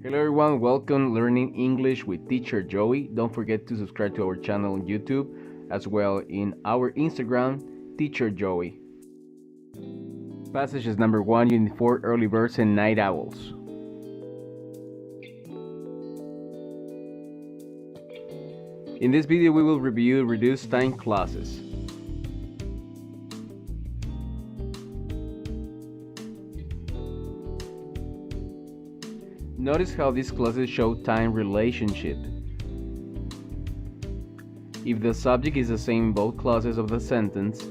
Hello everyone, welcome Learning English with Teacher Joey. Don't forget to subscribe to our channel on YouTube, as well in our Instagram, Teacher Joey. Passage is number 1, Unit 4, Early Birds and Night Owls. In this video, we will review reduced time clauses. Notice how these clauses show time relationship. If the subject is the same in both clauses of the sentence,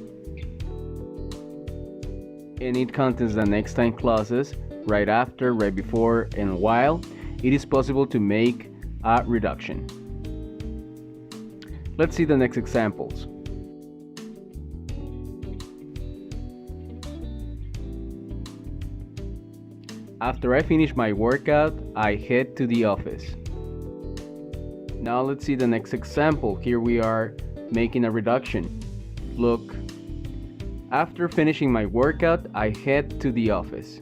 and it contains the next time clauses, right after, right before, and while, it is possible to make a reduction. Let's see the next examples. After I finish my workout, I head to the office. Now let's see the next example. Here we are making a reduction. Look, after finishing my workout, I head to the office.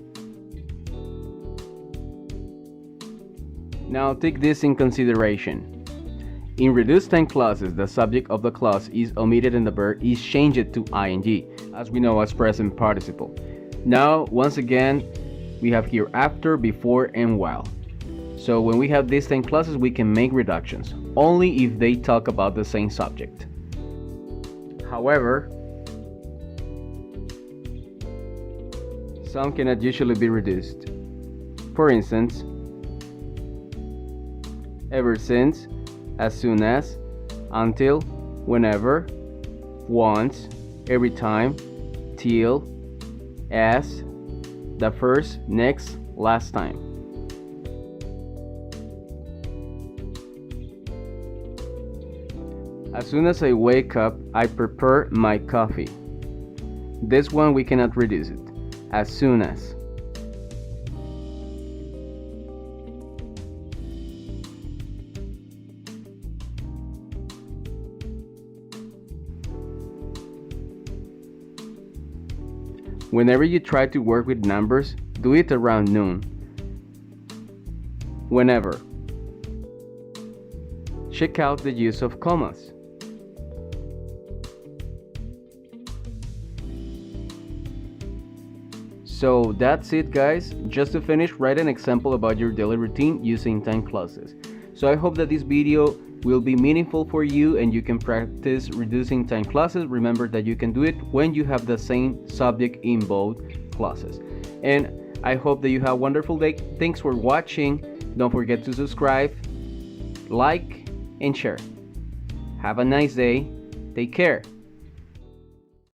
Now take this in consideration. In reduced time clauses, the subject of the clause is omitted and the verb is changed to ing, as we know as present participle. Now, once again, we have here after, before, and while. So when we have these time clauses, we can make reductions, only if they talk about the same subject. However, some cannot usually be reduced. For instance, ever since, as soon as, until, whenever, once, every time, till, as, the first, next, last time. As soon as I wake up, I prepare my coffee. This one we cannot reduce it. As soon as. Whenever you try to work with numbers, do it around noon. Whenever. Check out the use of commas. So that's it, guys. Just to finish, write an example about your daily routine using time clauses. So I hope that this video will be meaningful for you and you can practice reducing time clauses. Remember that you can do it when you have the same subject in both clauses. And I hope that you have a wonderful day. Thanks for watching. Don't forget to subscribe, like, and share. Have a nice day. Take care.